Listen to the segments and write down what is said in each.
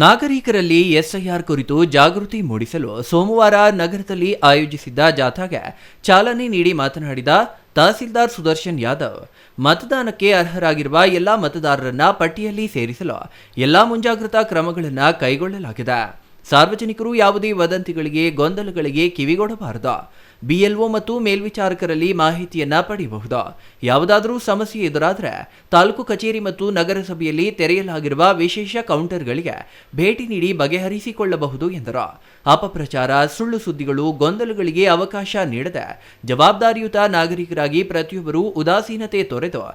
ನಾಗರಿಕರಲ್ಲಿ ಎಸ್ಐಆರ್ ಕುರಿತು ಜಾಗೃತಿ ಮೂಡಿಸಲು ಸೋಮವಾರ ನಗರದಲ್ಲಿ ಆಯೋಜಿಸಿದ್ದ ಜಾಥಾಗೆ ಚಾಲನೆ ನೀಡಿ ಮಾತನಾಡಿದ ತಹಸೀಲ್ದಾರ್ ಸುದರ್ಶನ್ ಯಾದವ್, ಮತದಾನಕ್ಕೆ ಅರ್ಹರಾಗಿರುವ ಎಲ್ಲಾ ಮತದಾರರನ್ನ ಪಟ್ಟಿಯಲ್ಲಿ ಸೇರಿಸಲು ಎಲ್ಲಾ ಮುಂಜಾಗ್ರತಾ ಕ್ರಮಗಳನ್ನು ಕೈಗೊಳ್ಳಲಾಗಿದೆ. ಸಾರ್ವಜನಿಕರು ಯಾವುದೇ ವದಂತಿಗಳಿಗೆ, ಗೊಂದಲಗಳಿಗೆ ಕಿವಿಗೊಡಬಾರದು. ಬಿಎಲ್ಒ ಮತ್ತು ಮೇಲ್ವಿಚಾರಕರಲ್ಲಿ ಮಾಹಿತಿಯನ್ನ ಪಡೆಯಬಹುದು. ಯಾವುದಾದರೂ ಸಮಸ್ಯೆ ಎದುರಾದರೆ ತಾಲೂಕು ಕಚೇರಿ ಮತ್ತು ನಗರಸಭೆಯಲ್ಲಿ ತೆರೆಯಲಾಗಿರುವ ವಿಶೇಷ ಕೌಂಟರ್ಗಳಿಗೆ ಭೇಟಿ ನೀಡಿ ಬಗೆಹರಿಸಿಕೊಳ್ಳಬಹುದು ಎಂದರು. ಅಪಪ್ರಚಾರ, ಸುಳ್ಳು ಸುದ್ದಿಗಳು, ಗೊಂದಲಗಳಿಗೆ ಅವಕಾಶ ನೀಡದೆ ಜವಾಬ್ದಾರಿಯುತ ನಾಗರಿಕರಾಗಿ ಪ್ರತಿಯೊಬ್ಬರೂ ಉದಾಸೀನತೆ ತೊರೆದು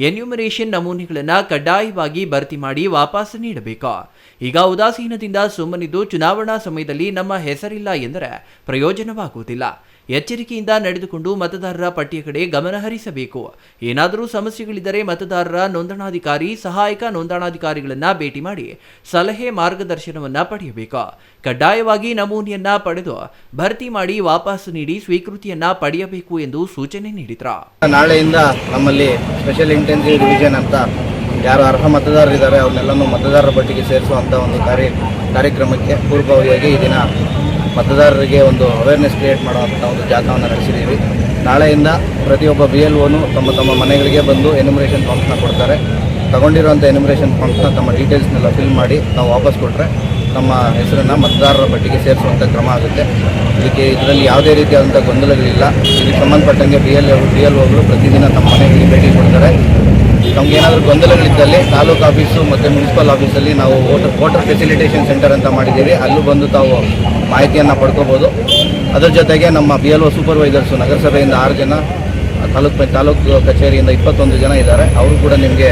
ಎನ್ಯುಮರೇಷನ್ ನಮೂನೆಗಳನ್ನು ಕಡ್ಡಾಯವಾಗಿ ಭರ್ತಿ ಮಾಡಿ ವಾಪಸ್ ನೀಡಬೇಕು. ಈಗ ಉದಾಸೀನದಿಂದ ಸುಮ್ಮನಿದ್ದು ಚುನಾವಣಾ ಸಮಯದಲ್ಲಿ ನಮ್ಮ ಹೆಸರಿಲ್ಲ ಎಂದರೆ ಪ್ರಯೋಜನವಾಗುವುದಿಲ್ಲ. ಎಚ್ಚರಿಕೆಯಿಂದ ನಡೆದುಕೊಂಡು ಮತದಾರರ ಪಟ್ಟಿಯ ಕಡೆ ಗಮನ ಹರಿಸಬೇಕು. ಏನಾದರೂ ಸಮಸ್ಯೆಗಳಿದ್ದರೆ ಮತದಾರರ ನೋಂದಣಾಧಿಕಾರಿ, ಸಹಾಯಕ ನೋಂದಣಾಧಿಕಾರಿಗಳನ್ನು ಭೇಟಿ ಮಾಡಿ ಸಲಹೆ, ಮಾರ್ಗದರ್ಶನವನ್ನ ಪಡೆಯಬೇಕು. ಕಡ್ಡಾಯವಾಗಿ ನಮೂನೆಯನ್ನ ಪಡೆದು ಭರ್ತಿ ಮಾಡಿ ವಾಪಸ್ ನೀಡಿ ಸ್ವೀಕೃತಿಯನ್ನ ಪಡೆಯಬೇಕು ಎಂದು ಸೂಚನೆ ನೀಡಿದ್ರು. ನಾಳೆಯಿಂದ ನಮ್ಮಲ್ಲಿ ಸ್ಪೆಷಲ್ ಇಂಟೆನ್ಸಿವ್ ರಿವಿಷನ್ ಅಂತ ಯಾರು ಅರ್ಹ ಮತದಾರರಿದ್ದಾರೆ ಅವ್ರನ್ನೆಲ್ಲನೂ ಮತದಾರರ ಪಟ್ಟಿಗೆ ಸೇರಿಸುವಂಥ ಒಂದು ಕಾರ್ಯಕ್ರಮಕ್ಕೆ ಪೂರ್ವಭಾವಿಯಾಗಿ ಈ ದಿನ ಮತದಾರರಿಗೆ ಒಂದು ಅವೇರ್ನೆಸ್ ಕ್ರಿಯೇಟ್ ಮಾಡುವಂಥ ಒಂದು ಜಾಥಾವನ್ನು ನಡೆಸಿದ್ದೀವಿ. ನಾಳೆಯಿಂದ ಪ್ರತಿಯೊಬ್ಬ BLOನು ತಮ್ಮ ಮನೆಗಳಿಗೆ ಬಂದು ಎನ್ಯುಮರೇಷನ್ ಫಾರ್ಮ್ಸ್ನ ಕೊಡ್ತಾರೆ. ತಗೊಂಡಿರುವಂಥ ಎನ್ಯುಮರೇಷನ್ ಫಾರ್ಮ್ಸ್ನ ತಮ್ಮ ಡೀಟೇಲ್ಸ್ನೆಲ್ಲ ಫಿಲ್ ಮಾಡಿ ನಾವು ವಾಪಸ್ ಕೊಟ್ಟರೆ ತಮ್ಮ ಹೆಸರನ್ನು ಮತದಾರರ ಪಟ್ಟಿಗೆ ಸೇರಿಸುವಂಥ ಕ್ರಮ ಆಗುತ್ತೆ. ಇದರಲ್ಲಿ ಯಾವುದೇ ರೀತಿಯಾದಂಥ ಗೊಂದಲಗಳಿಲ್ಲ. ಇದಕ್ಕೆ ಸಂಬಂಧಪಟ್ಟಂಗೆ BLOಗಳು ಪ್ರತಿದಿನ ತಮ್ಮ ಮನೆಗಳಿಗೆ ಭೇಟಿ ಕೊಡ್ತಾರೆ. ನಮಗೇನಾದರೂ ಗೊಂದಲಗಳಿದ್ದಲ್ಲಿ ತಾಲೂಕು ಆಫೀಸು ಮತ್ತು ಮುನ್ಸಿಪಲ್ ಆಫೀಸಲ್ಲಿ ನಾವು ವೋಟರ್ ಫೆಸಿಲಿಟೇಷನ್ ಸೆಂಟರ್ ಅಂತ ಮಾಡಿದ್ದೀವಿ. ಅಲ್ಲೂ ಬಂದು ತಾವು ಮಾಹಿತಿಯನ್ನು ಪಡ್ಕೋಬೋದು. ಅದರ ಜೊತೆಗೆ ನಮ್ಮ BLO ಸೂಪರ್ವೈಸರ್ಸು ನಗರಸಭೆಯಿಂದ 6 ಜನ, ತಾಲೂಕು ಕಚೇರಿಯಿಂದ 21 ಜನ ಇದ್ದಾರೆ. ಅವರು ಕೂಡ ನಿಮಗೆ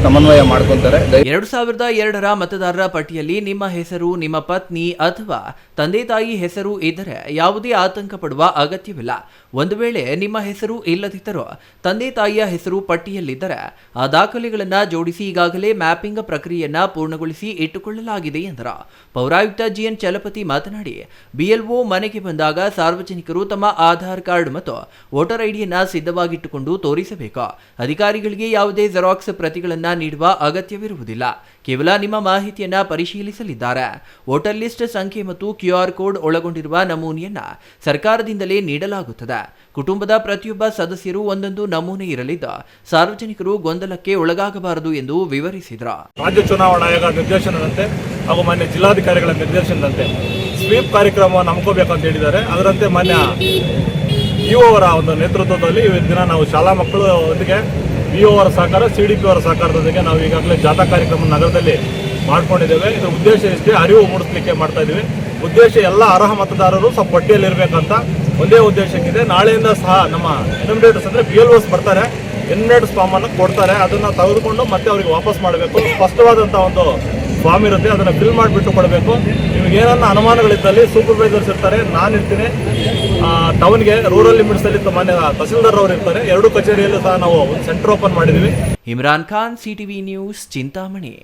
ಸಮನ್ವಯ ಮಾಡ್ಕೊಂತಾರೆ. 2002ರ ಮತದಾರರ ಪಟ್ಟಿಯಲ್ಲಿ ನಿಮ್ಮ ಹೆಸರು, ನಿಮ್ಮ ಪತ್ನಿ ಅಥವಾ ತಂದೆ ತಾಯಿ ಹೆಸರು ಇದ್ದರೆ ಯಾವುದೇ ಆತಂಕ ಪಡುವ ಅಗತ್ಯವಿಲ್ಲ. ಒಂದು ವೇಳೆ ನಿಮ್ಮ ಹೆಸರು ಇಲ್ಲದಿದ್ದರೂ ತಂದೆ ತಾಯಿಯ ಹೆಸರು ಪಟ್ಟಿಯಲ್ಲಿದ್ದರೆ ಆ ದಾಖಲೆಗಳನ್ನು ಜೋಡಿಸಿ ಈಗಾಗಲೇ ಮ್ಯಾಪಿಂಗ್ ಪ್ರಕ್ರಿಯೆಯನ್ನ ಪೂರ್ಣಗೊಳಿಸಿ ಇಟ್ಟುಕೊಳ್ಳಲಾಗಿದೆ ಎಂದರು. ಪೌರಾಯುಕ್ತ GN ಚಲಪತಿ ಮಾತನಾಡಿ, BLO ಮನೆಗೆ ಬಂದಾಗ ಸಾರ್ವಜನಿಕರು ತಮ್ಮ ಆಧಾರ್ ಕಾರ್ಡ್ ಮತ್ತು ವೋಟರ್ ಐಡಿಯನ್ನ ಸಿದ್ಧವಾಗಿಟ್ಟುಕೊಂಡು ತೋರಿಸಬೇಕು. ಅಧಿಕಾರಿಗಳಿಗೆ ಯಾವುದೇ ಜೆರಾಕ್ಸ್ ಪ್ರತಿಗಳನ್ನು ನೀಡುವ ಅಗತ್ಯವಿರುವುದಿಲ್ಲ. ಕೇವಲ ನಿಮ್ಮ ಮಾಹಿತಿಯನ್ನ ಪರಿಶೀಲಿಸಲಿದ್ದಾರೆ. ವೋಟರ್ ಲಿಸ್ಟ್ ಸಂಖ್ಯೆ ಮತ್ತು QR ಕೋಡ್ ಒಳಗೊಂಡಿರುವ ನಮೂನೆಯನ್ನ ಸರ್ಕಾರದಿಂದಲೇ ನೀಡಲಾಗುತ್ತದೆ. ಕುಟುಂಬದ ಪ್ರತಿಯೊಬ್ಬ ಸದಸ್ಯರು ಒಂದೊಂದು ನಮೂನೆ ಇರಲಿದ್ದು ಸಾರ್ವಜನಿಕರು ಗೊಂದಲಕ್ಕೆ ಒಳಗಾಗಬಾರದು ಎಂದು ವಿವರಿಸಿದರು. ರಾಜ್ಯ ಚುನಾವಣಾ ಆಯೋಗ ನಿರ್ದೇಶನದಂತೆ ಹಾಗೂ ಮಾನ್ಯ ಜಿಲ್ಲಾಧಿಕಾರಿಗಳ ನಿರ್ದೇಶನದಂತೆ ಸ್ವೀಪ್ ಕಾರ್ಯಕ್ರಮವನ್ನು ಹಮ್ಮಿಕೋಬೇಕಂತ ಹೇಳಿದ್ದಾರೆ. ಅದರಂತೆ ಮಾನ್ಯ EO ಅವರ ಒಂದು ನೇತೃತ್ವದಲ್ಲಿ ಈ ದಿನ ನಾವು ಶಾಲಾ ಮಕ್ಕಳು ಒಟ್ಟಿಗೆ BO ಅವರ ಸಹಕಾರ, CDP ಅವರ ಸಹಕಾರದೊಂದಿಗೆ ನಾವು ಈಗಾಗಲೇ ಜಾಥಾ ಕಾರ್ಯಕ್ರಮ ನಗರದಲ್ಲಿ ಮಾಡ್ಕೊಂಡಿದ್ದೇವೆ. ಇದರ ಉದ್ದೇಶ ಇಷ್ಟೇ, ಅರಿವು ಮೂಡಿಸಲಿಕ್ಕೆ ಮಾಡ್ತಾ ಇದ್ದೀವಿ. ಉದ್ದೇಶ ಎಲ್ಲ ಅರ್ಹ ಮತದಾರರು ಸ್ವಲ್ಪ ಪಟ್ಟಿಯಲ್ಲಿರಬೇಕಂತ ಒಂದೇ ಉದ್ದೇಶಕ್ಕಿದೆ. ನಾಳೆಯಿಂದ ಸಹ ನಮ್ಮ ಎನ್ಯುಮರೇಟರ್ಸ್ ಅಂದರೆ BLOs ಬರ್ತಾರೆ, ಎನ್ಯುಮರೇಟರ್ಸ್ ಫಾರ್ಮನ್ನು ಕೊಡ್ತಾರೆ. ಅದನ್ನು ತೆಗೆದುಕೊಂಡು ಮತ್ತೆ ಅವರಿಗೆ ವಾಪಸ್ ಮಾಡಬೇಕು. ಸ್ಪಷ್ಟವಾದಂಥ ಒಂದು ಫಾರ್ಮ್ ಇರುತ್ತೆ, ಅದನ್ನು ಫಿಲ್ ಮಾಡಿಬಿಟ್ಟು ಕೊಡಬೇಕು. ನಿಮಗೆ ಏನನ್ನ ಅನುಮಾನಗಳಿದ್ದಲ್ಲಿ ಸೂಪರ್ವೈಸರ್ಸ್ ಇರ್ತಾರೆ, ನಾನು ಇರ್ತೀನಿ. ಟೌನ್ಗೆ ರೂರಲ್ ಲಿಮಿಟ್ಸಲ್ಲಿ ಮಾನ್ಯ ತಹಸೀಲ್ದಾರ್ ಅವರು ಇರ್ತಾರೆ. 2 ಕಚೇರಿಯಲ್ಲೂ ಸಹ ನಾವು ಒಂದು ಸೆಂಟರ್ ಓಪನ್ ಮಾಡಿದ್ದೀವಿ. Imran Khan, CTV news, Chintamani.